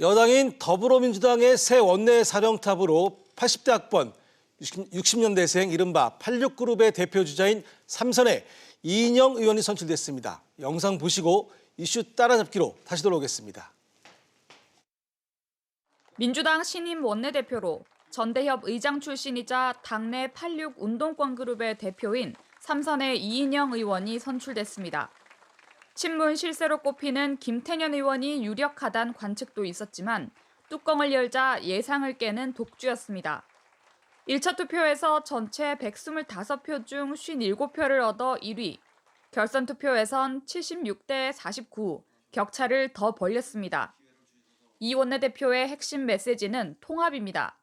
여당인 더불어민주당의 새 원내사령탑으로 80대 학번, 60년대생 이른바 86그룹의 대표주자인 삼선의 이인영 의원이 선출됐습니다. 영상 보시고 이슈 따라잡기로 다시 돌아오겠습니다. 민주당 신임 원내대표로 전대협 의장 출신이자 당내 86 운동권 그룹의 대표인 삼선의 이인영 의원이 선출됐습니다. 친문 실세로 꼽히는 김태년 의원이 유력하다는 관측도 있었지만 뚜껑을 열자 예상을 깨는 독주였습니다. 1차 투표에서 전체 125표 중 57표를 얻어 1위, 결선 투표에선 76대 49, 격차를 더 벌렸습니다. 이 원내대표의 핵심 메시지는 통합입니다.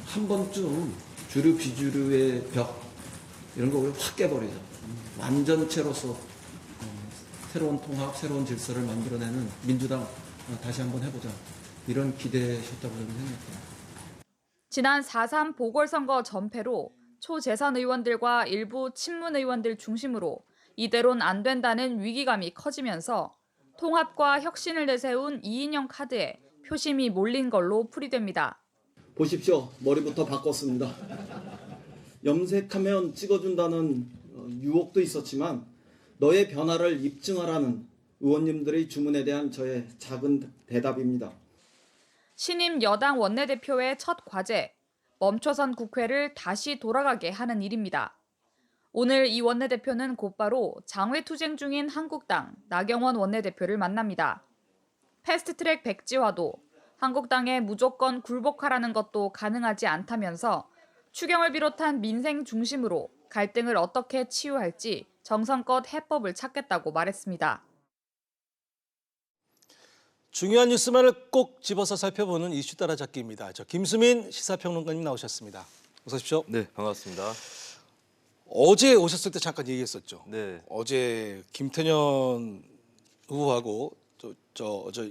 한 번쯤 주류 비주류의 벽 이런 거 우리 확 깨버리자. 완전체로서 새로운 통합, 새로운 질서를 만들어내는 민주당 다시 한번 해보자. 이런 기대셨다고 저는 생각해요. 지난 4.3 보궐선거 전패로 초재선 의원들과 일부 친문 의원들 중심으로 이대로는 안 된다는 위기감이 커지면서 통합과 혁신을 내세운 이인영 카드에 표심이 몰린 걸로 풀이됩니다. 보십시오. 머리부터 바꿨습니다. 염색하면 찍어준다는 유혹도 있었지만 너의 변화를 입증하라는 의원님들의 주문에 대한 저의 작은 대답입니다. 신임 여당 원내대표의 첫 과제, 멈춰선 국회를 다시 돌아가게 하는 일입니다. 오늘 이 원내대표는 곧바로 장외투쟁 중인 한국당 나경원 원내대표를 만납니다. 패스트트랙 백지화도 한국당에 무조건 굴복하라는 것도 가능하지 않다면서 추경을 비롯한 민생 중심으로 갈등을 어떻게 치유할지 정성껏 해법을 찾겠다고 말했습니다. 중요한 뉴스만을 꼭 집어서 살펴보는 이슈 따라잡기입니다. 김수민 시사평론가님 나오셨습니다. 어서 오십시오. 네, 반갑습니다. 어제 오셨을 때 잠깐 얘기했었죠. 네. 어제 김태년 후보하고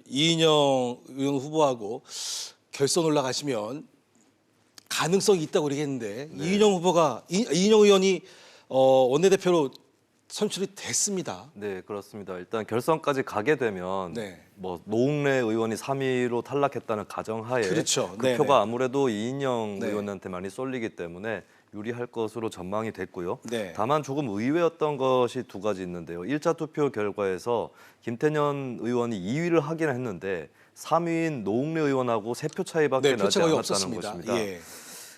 이인영 의원 후보하고 결선 올라가시면 가능성이 있다고 얘기했는데 네. 이인영 의원이 원내대표로 선출이 됐습니다. 네, 그렇습니다. 일단 결선까지 가게 되면 네. 뭐 노웅래 의원이 3위로 탈락했다는 가정하에 그렇죠. 그 네네. 표가 아무래도 이인영 네. 의원한테 많이 쏠리기 때문에 유리할 것으로 전망이 됐고요. 네. 다만 조금 의외였던 것이 두 가지 있는데요. 1차 투표 결과에서 김태년 의원이 2위를 하긴 했는데 3위인 노웅래 의원하고 3표 차이밖에 네, 나지 표차가 않았다는 없었습니다. 것입니다. 예.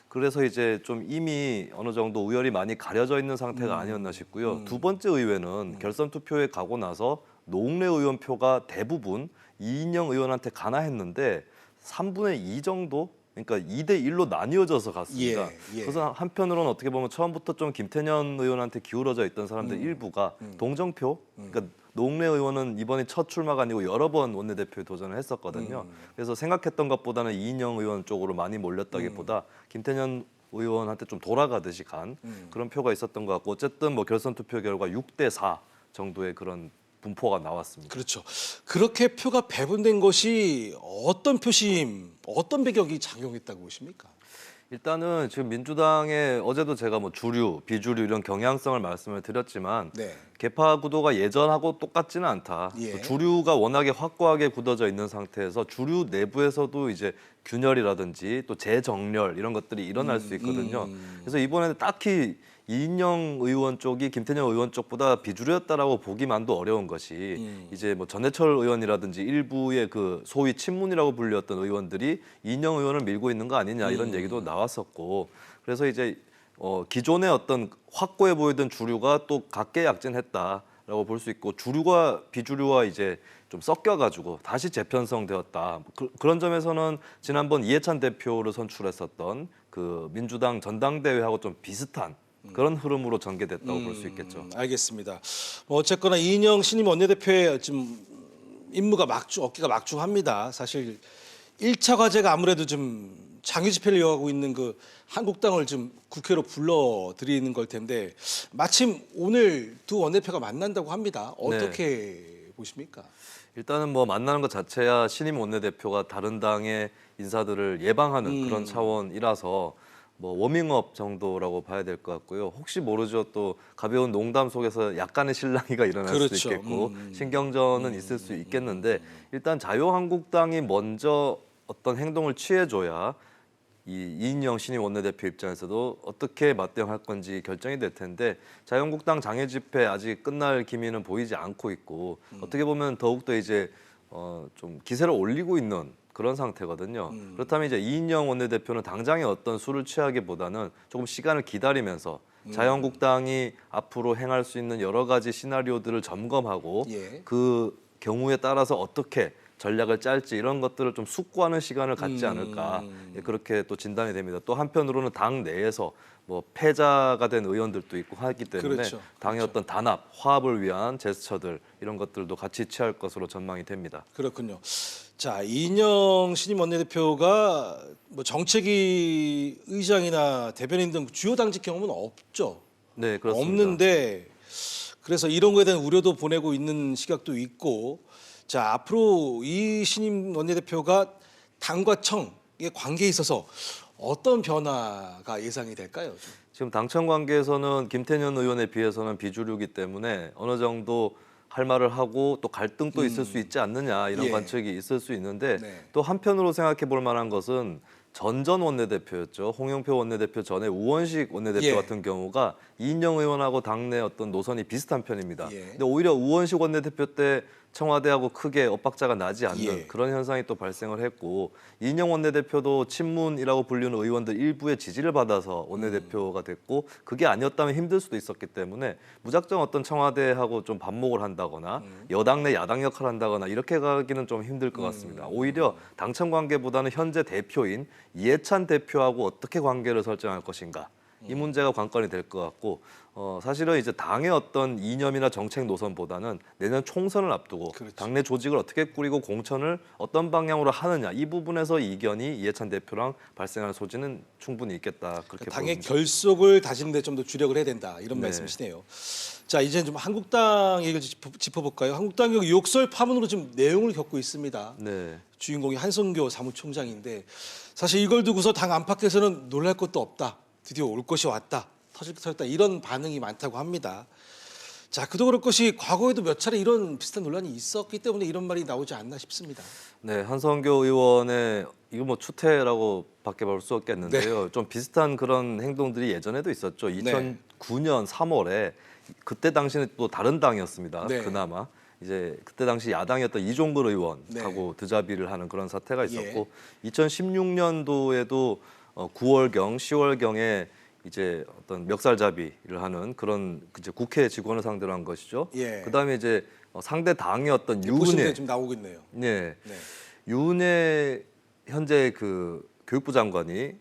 그래서 이제 좀 이미 어느 정도 우열이 많이 가려져 있는 상태가 아니었나 싶고요. 두 번째 의회는 결선 투표에 가고 나서 노웅래 의원 표가 대부분 이인영 의원한테 가나 했는데 3분의 2 정도? 그러니까 2대 1로 나뉘어져서 갔습니다. 예. 그래서 한편으로는 어떻게 보면 처음부터 좀 김태년 의원한테 기울어져 있던 사람들 일부가 동정표, 그러니까 노웅래 의원은 이번이 첫 출마가 아니고 여러 번 원내대표에 도전을 했었거든요. 그래서 생각했던 것보다는 이인영 의원 쪽으로 많이 몰렸다기보다 김태년 의원한테 좀 돌아가듯이 간 그런 표가 있었던 것 같고 어쨌든 뭐 결선 투표 결과 6대 4 정도의 그런 분포가 나왔습니다. 그렇죠. 그렇게 표가 배분된 것이 어떤 표심, 어떤 배경이 작용했다고 보십니까? 일단은 지금 민주당의 어제도 제가 뭐 주류, 비주류 이런 경향성을 말씀을 드렸지만 네. 계파 구도가 예전하고 똑같지는 않다. 예. 또 주류가 워낙에 확고하게 굳어져 있는 상태에서 주류 내부에서도 이제 균열이라든지 또 재정렬 이런 것들이 일어날 수 있거든요. 그래서 이번에는 딱히 이인영 의원 쪽이 김태년 의원 쪽보다 비주류였다라고 보기만도 어려운 것이 이제 뭐 전해철 의원이라든지 일부의 그 소위 친문이라고 불렸던 의원들이 이인영 의원을 밀고 있는 거 아니냐 이런 얘기도 나왔었고 그래서 이제 기존의 어떤 확고해 보이던 주류가 또 각계약진했다라고 볼 수 있고 주류가 비주류와 이제 좀 섞여가지고 다시 재편성되었다. 그런 점에서는 지난번 이해찬 대표를 선출했었던 그 민주당 전당대회하고 좀 비슷한 그런 흐름으로 전개됐다고 볼 수 있겠죠. 알겠습니다. 어쨌거나 이인영 신임 원내대표의 지금 임무가 어깨가 막중합니다. 사실 1차 과제가 아무래도 좀 장유 집회를 이어가고 있는 그 한국당을 좀 국회로 불러들이는 걸 텐데 마침 오늘 두 원내대표가 만난다고 합니다. 어떻게 보십니까? 일단은 뭐 만나는 것 자체야 신임 원내대표가 다른 당의 인사들을 예방하는 그런 차원이라서 뭐 워밍업 정도라고 봐야 될 것 같고요. 혹시 모르죠. 또 가벼운 농담 속에서 약간의 실랑이가 일어날 그렇죠. 수도 있겠고 신경전은 있을 수 있겠는데 일단 자유한국당이 먼저 어떤 행동을 취해줘야 이 이인영 신임 원내대표 입장에서도 어떻게 맞대응할 건지 결정이 될 텐데 자유한국당 장외 집회 아직 끝날 기미는 보이지 않고 있고 어떻게 보면 더욱더 이제 좀 기세를 올리고 있는 그런 상태거든요. 그렇다면 이제 이인영 원내대표는 당장에 어떤 수를 취하기보다는 조금 시간을 기다리면서 자유한국당이 앞으로 행할 수 있는 여러 가지 시나리오들을 점검하고 예. 그 경우에 따라서 어떻게 전략을 짤지 이런 것들을 좀 숙고하는 시간을 갖지 않을까 예, 그렇게 또 진단이 됩니다. 또 한편으로는 당 내에서 뭐 패자가 된 의원들도 있고 하기 때문에 그렇죠. 당의 어떤 단합, 화합을 위한 제스처들 이런 것들도 같이 취할 것으로 전망이 됩니다. 그렇군요. 자, 이인영 신임 원내대표가 뭐 정책위 의장이나 대변인 등 주요 당직 경험은 없죠. 네, 그렇습니다. 없는데 그래서 이런 거에 대한 우려도 보내고 있는 시각도 있고 자, 앞으로 이 신임 원내대표가 당과 청의 관계에 있어서 어떤 변화가 예상이 될까요? 지금 당청 관계에서는 김태년 의원에 비해서는 비주류이기 때문에 어느 정도 할 말을 하고 또 갈등도 있을 수 있지 않느냐 이런 예. 관측이 있을 수 있는데 네. 또 한편으로 생각해 볼 만한 것은 전 원내대표였죠. 홍영표 원내대표 전에 우원식 원내대표 예. 같은 경우가 이인영 의원하고 당내 어떤 노선이 비슷한 편입니다. 예. 근데 오히려 우원식 원내대표 때 청와대하고 크게 엇박자가 나지 않는 예. 그런 현상이 또 발생을 했고 이인영 원내대표도 친문이라고 불리는 의원들 일부의 지지를 받아서 원내대표가 됐고 그게 아니었다면 힘들 수도 있었기 때문에 무작정 어떤 청와대하고 좀 반목을 한다거나 여당 내 야당 역할을 한다거나 이렇게 가기는 좀 힘들 것 같습니다. 오히려 당청 관계보다는 현재 대표인 이해찬 대표하고 어떻게 관계를 설정할 것인가 이 문제가 관건이 될 것 같고 사실은 이제 당의 어떤 이념이나 정책 노선보다는 내년 총선을 앞두고 그렇죠. 당내 조직을 어떻게 꾸리고 공천을 어떤 방향으로 하느냐 이 부분에서 이견이 이해찬 대표랑 발생할 소지는 충분히 있겠다 그렇게 당의 보입니다. 결속을 다지는 데 좀 더 주력을 해야 된다 이런 네. 말씀이시네요. 자, 이제 좀 한국당 얘기를 짚어볼까요? 한국당이 욕설 파문으로 지금 내용을 겪고 있습니다. 네. 주인공이 한성교 사무총장인데 사실 이걸 두고서 당 안팎에서는 놀랄 것도 없다. 드디어 올 것이 왔다. 터질 게 터졌다. 이런 반응이 많다고 합니다. 자, 그도 그럴 것이 과거에도 몇 차례 이런 비슷한 논란이 있었기 때문에 이런 말이 나오지 않나 싶습니다. 네, 한성교 의원의 이거 뭐 추태라고 밖에 볼 수 없겠는데요. 좀 비슷한 그런 행동들이 예전에도 있었죠. 2009년 3월에 그때 당시는 또 다른 당이었습니다. 네. 그나마 이제 그때 당시 야당이었던 이종걸 의원하고 드자비를 하는 그런 사태가 있었고 2016년도에도 9월경, 10월경에 이제 어떤 멱살잡이를 하는 그런 이제 국회 직원을 상대로 한 것이죠. 예. 그다음에 이제 상대 당이었던 보시는 유은혜, 데 좀 나오고 있네요. 네, 네. 유은혜 현재 그 교육부 장관이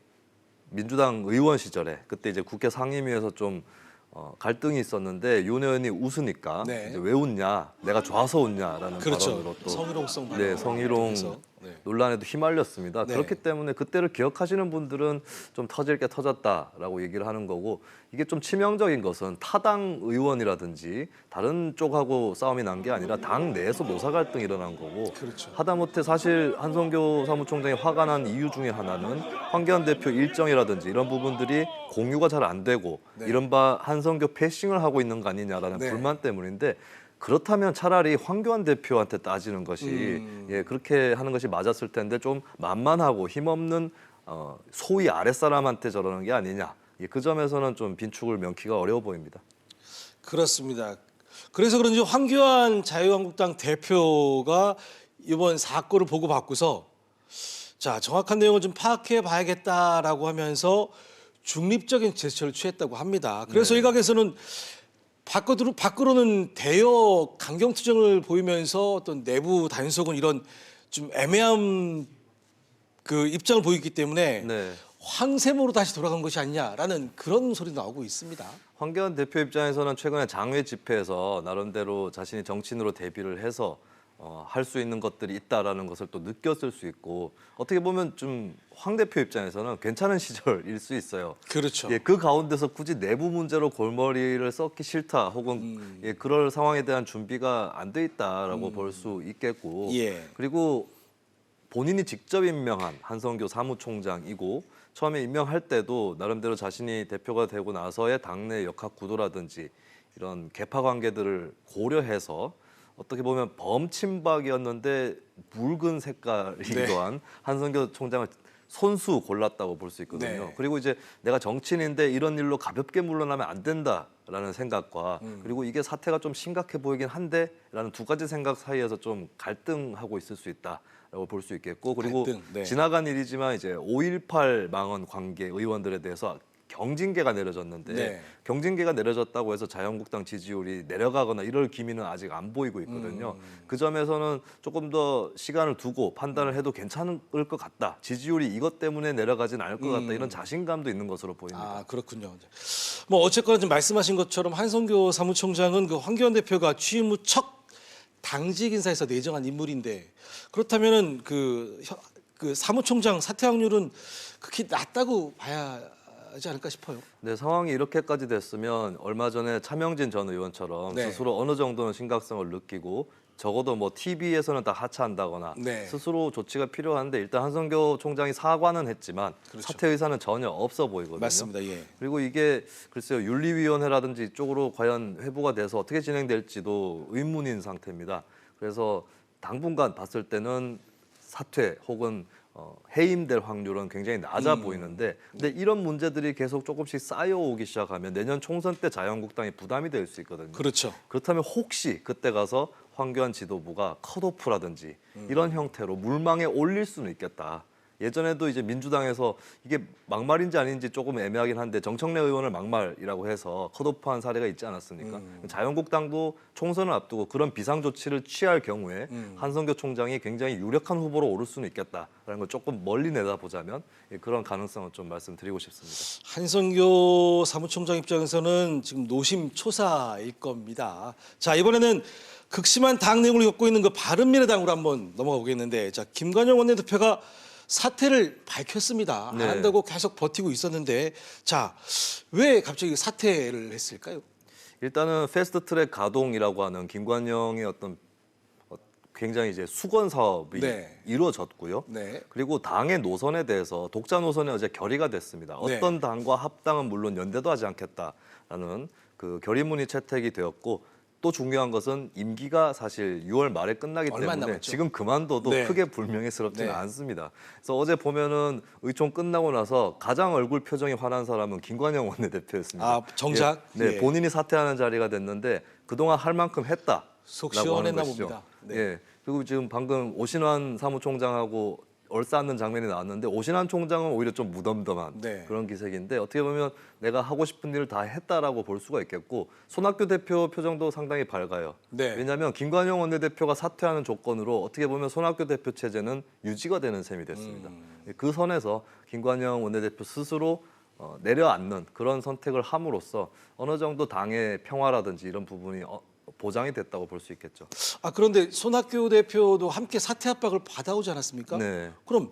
민주당 의원 시절에 그때 이제 국회 상임위에서 좀 갈등이 있었는데 윤 의원이 웃으니까 네. 이제 왜 웃냐, 내가 좋아서 웃냐라는 그렇죠. 발언으로 또 성희롱성 발언. 네, 성희롱 그래서, 네. 논란에도 휘말렸습니다. 네. 그렇기 때문에 그때를 기억하시는 분들은 좀 터질 게 터졌다라고 얘기를 하는 거고 이게 좀 치명적인 것은 타당 의원이라든지 다른 쪽하고 싸움이 난 게 아니라 당 내에서 노사 갈등이 일어난 거고 그렇죠. 하다못해 사실 한성교 사무총장이 화가 난 이유 중에 하나는 황교안 대표 일정이라든지 이런 부분들이 공유가 잘 안 되고 네. 이른바 한성교 패싱을 하고 있는 거 아니냐라는 네. 불만 때문인데 그렇다면 차라리 황교안 대표한테 따지는 것이 예, 그렇게 하는 것이 맞았을 텐데 좀 만만하고 힘없는 소위 아랫사람한테 저러는 게 아니냐. 예, 그 점에서는 좀 빈축을 명키가 어려워 보입니다. 그렇습니다. 그래서 그런지 황교안 자유한국당 대표가 이번 사건을 보고 받고서 자, 정확한 내용을 좀 파악해 봐야겠다라고 하면서 중립적인 제스처를 취했다고 합니다. 그래서 일각에서는 밖으로는 대여 강경투쟁을 보이면서 어떤 내부 단속은 이런 좀 애매한 그 입장을 보이기 때문에 네. 황새모로 다시 돌아간 것이 아니냐라는 그런 소리도 나오고 있습니다. 황교안 대표 입장에서는 최근에 장외 집회에서 나름대로 자신이 정치인으로 데뷔를 해서 할 수 있는 것들이 있다라는 것을 또 느꼈을 수 있고 어떻게 보면 좀 황 대표 입장에서는 괜찮은 시절일 수 있어요. 그렇죠. 예, 그 가운데서 굳이 내부 문제로 골머리를 썩기 싫다 혹은 예, 그럴 상황에 대한 준비가 안 돼 있다라고 볼 수 있겠고 예. 그리고 본인이 직접 임명한 한성교 사무총장이고 처음에 임명할 때도 나름대로 자신이 대표가 되고 나서의 당내 역학 구도라든지 이런 계파 관계들을 고려해서 어떻게 보면 범친박이었는데 묽은 색깔이기도 한 한성교 총장을 손수 골랐다고 볼 수 있거든요. 네. 그리고 이제 내가 정치인인데 이런 일로 가볍게 물러나면 안 된다라는 생각과 그리고 이게 사태가 좀 심각해 보이긴 한데라는 두 가지 생각 사이에서 좀 갈등하고 있을 수 있다라고 볼 수 있겠고 그리고 갈등, 네. 지나간 일이지만 이제 5.18 망언 관계 의원들에 대해서 경징계가 내려졌는데 네. 경징계가 내려졌다고 해서 자유한국당 지지율이 내려가거나 이럴 기미는 아직 안 보이고 있거든요. 그 점에서는 조금 더 시간을 두고 판단을 해도 괜찮을 것 같다. 지지율이 이것 때문에 내려가진 않을 것 같다. 이런 자신감도 있는 것으로 보입니다. 아 그렇군요. 뭐 어쨌거나 지금 말씀하신 것처럼 한성교 사무총장은 그 황교안 대표가 취임 후 첫 당직 인사에서 내정한 인물인데 그렇다면은 그 사무총장 사퇴 확률은 극히 낮다고 봐야 하지 않을까 싶어요. 네, 상황이 이렇게까지 됐으면 얼마 전에 차명진 전 의원처럼 네. 스스로 어느 정도는 심각성을 느끼고 적어도 뭐 TV에서는 다 하차한다거나 네. 스스로 조치가 필요한데 일단 한성교 총장이 사과는 했지만 그렇죠. 사퇴 의사는 전혀 없어 보이거든요. 맞습니다. 예. 그리고 이게 글쎄요 윤리위원회라든지 이쪽으로 과연 회부가 돼서 어떻게 진행될지도 의문인 상태입니다. 그래서 당분간 봤을 때는 사퇴 혹은 해임될 확률은 굉장히 낮아 보이는데 근데 이런 문제들이 계속 조금씩 쌓여오기 시작하면 내년 총선 때 자유한국당이 부담이 될 수 있거든요. 그렇죠. 그렇다면 혹시 그때 가서 황교안 지도부가 컷오프라든지 이런 형태로 물망에 올릴 수는 있겠다. 예전에도 이제 민주당에서 이게 막말인지 아닌지 조금 애매하긴 한데 정청래 의원을 막말이라고 해서 컷오프한 사례가 있지 않았습니까? 자유한국당도 총선을 앞두고 그런 비상 조치를 취할 경우에 한성교 총장이 굉장히 유력한 후보로 오를 수는 있겠다라는 걸 조금 멀리 내다보자면 그런 가능성을 좀 말씀드리고 싶습니다. 한성교 사무총장 입장에서는 지금 노심초사일 겁니다. 자 이번에는 극심한 당 내용을 겪고 있는 그 바른미래당으로 한번 넘어가 보겠는데 자 김관영 원내대표가 사퇴를 밝혔습니다. 안 네. 한다고 계속 버티고 있었는데 자 왜 갑자기 사퇴를 했을까요? 일단은 패스트트랙 가동이라고 하는 김관영의 어떤 굉장히 이제 수건 사업이 네. 이루어졌고요. 네. 그리고 당의 노선에 대해서 독자 노선에 어제 결의가 됐습니다. 네. 어떤 당과 합당은 물론 연대도 하지 않겠다라는 그 결의문이 채택이 되었고 또 중요한 것은 임기가 사실 6월 말에 끝나기 얼마 안 때문에 남았죠. 지금 그만둬도 네. 크게 불명예스럽지는 네. 않습니다. 그래서 어제 보면은 의총 끝나고 나서 가장 얼굴 표정이 환한 사람은 김관영 원내대표였습니다. 아, 정작? 예, 네, 예. 본인이 사퇴하는 자리가 됐는데 그동안 할 만큼 했다. 속 라고 하는 시원했나 것이죠. 봅니다. 네. 예. 그리고 지금 방금 오신환 사무총장하고 얼싸안는 장면이 나왔는데 오신환 총장은 오히려 좀 무덤덤한 네. 그런 기색인데 어떻게 보면 내가 하고 싶은 일을 다 했다라고 볼 수가 있겠고 손학규 대표 표정도 상당히 밝아요. 네. 왜냐하면 김관영 원내대표가 사퇴하는 조건으로 어떻게 보면 손학규 대표 체제는 유지가 되는 셈이 됐습니다. 그 선에서 김관영 원내대표 스스로 내려앉는 그런 선택을 함으로써 어느 정도 당의 평화라든지 이런 부분이 보장이 됐다고 볼 수 있겠죠. 아 그런데 손학규 대표도 함께 사퇴 압박을 받아오지 않았습니까? 네. 그럼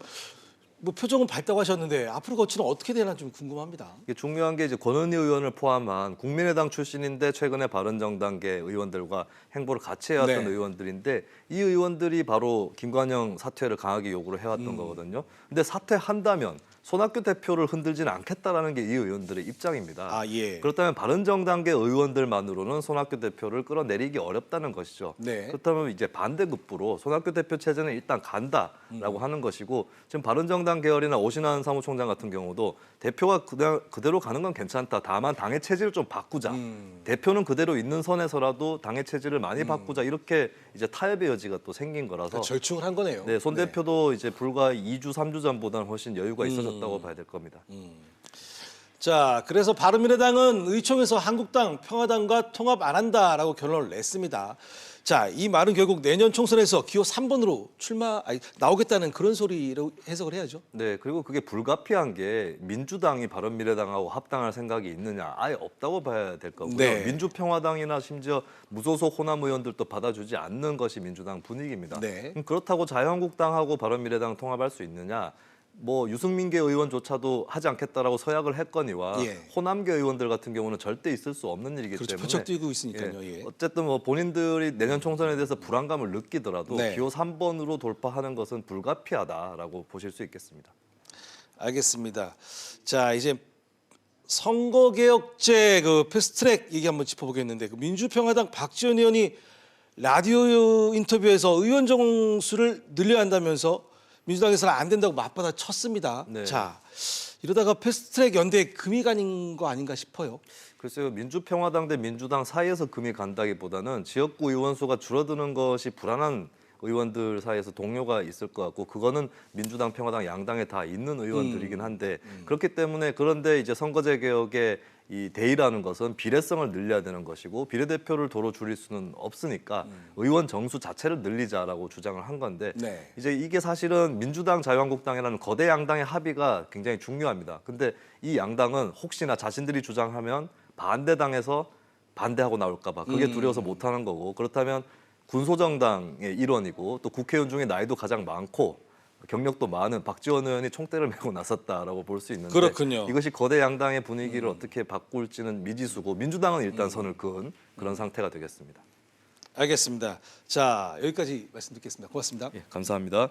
뭐 표정은 밝다고 하셨는데 앞으로 거치는 어떻게 되나 좀 궁금합니다. 이게 중요한 게 이제 권은희 의원을 포함한 국민의당 출신인데 최근에 바른정당계 의원들과 행보를 같이 해왔던 네. 의원들인데 이 의원들이 바로 김관영 사퇴를 강하게 요구를 해왔던 거거든요. 근데 사퇴한다면 손학규 대표를 흔들지는 않겠다라는 게 이 의원들의 입장입니다. 아 예. 그렇다면 바른정당계 의원들만으로는 손학규 대표를 끌어내리기 어렵다는 것이죠. 네. 그렇다면 이제 반대급부로 손학규 대표 체제는 일단 간다라고 하는 것이고 지금 바른정당 계열이나 오신환 사무총장 같은 경우도 대표가 그대로 가는 건 괜찮다. 다만 당의 체질을 좀 바꾸자. 대표는 그대로 있는 선에서라도 당의 체질을 많이 바꾸자. 이렇게 이제 타협의 여지가 또 생긴 거라서 절충을 한 거네요. 네, 손 대표도 이제 불과 2주, 3주 전보다는 훨씬 여유가 있어졌다고 봐야 될 겁니다. 자, 그래서 바른미래당은 의총에서 한국당, 평화당과 통합 안 한다라고 결론을 냈습니다. 자, 이 말은 결국 내년 총선에서 기호 3번으로 나오겠다는 그런 소리로 해석을 해야죠. 네, 그리고 그게 불가피한 게 민주당이 바른미래당하고 합당할 생각이 있느냐 아예 없다고 봐야 될 거고요. 네. 민주평화당이나 심지어 무소속 호남 의원들도 받아주지 않는 것이 민주당 분위기입니다. 네. 그렇다고 자유한국당하고 바른미래당 통합할 수 있느냐? 뭐 유승민계 의원조차도 하지 않겠다라고 서약을 했거니와 예. 호남계 의원들 같은 경우는 절대 있을 수 없는 일이기 그렇죠. 때문에 표적 뛰고 있으니까요. 예. 어쨌든 뭐 본인들이 내년 총선에 대해서 불안감을 느끼더라도 네. 기호 3번으로 돌파하는 것은 불가피하다라고 보실 수 있겠습니다. 알겠습니다. 자, 이제 선거개혁제 그 패스트트랙 얘기 한번 짚어보겠는데 그 민주평화당 박지원 의원이 라디오 인터뷰에서 의원 정수를 늘려야 한다면서 민주당에서는 안 된다고 맞받아 쳤습니다. 네. 자, 이러다가 패스트트랙 연대에 금이 가는 거 아닌가 싶어요. 글쎄요, 민주평화당 대 민주당 사이에서 금이 간다기보다는 지역구 의원 수가 줄어드는 것이 불안한 의원들 사이에서 동료가 있을 것 같고 그거는 민주당, 평화당 양당에 다 있는 의원들이긴 한데 그렇기 때문에 그런데 이제 선거제 개혁의 이 대의라는 것은 비례성을 늘려야 되는 것이고 비례대표를 도로 줄일 수는 없으니까 의원 정수 자체를 늘리자라고 주장을 한 건데 네. 이제 이게 사실은 민주당, 자유한국당이라는 거대 양당의 합의가 굉장히 중요합니다. 근데 이 양당은 혹시나 자신들이 주장하면 반대당에서 반대하고 나올까 봐 그게 두려워서 못하는 거고 그렇다면 군소정당의 일원이고 또 국회의원 중에 나이도 가장 많고 경력도 많은 박지원 의원이 총대를 메고 나섰다라고 볼 수 있는데 그렇군요. 이것이 거대 양당의 분위기를 어떻게 바꿀지는 미지수고 민주당은 일단 선을 그은 그런 상태가 되겠습니다. 알겠습니다. 자, 여기까지 말씀 듣겠습니다. 고맙습니다. 예, 감사합니다.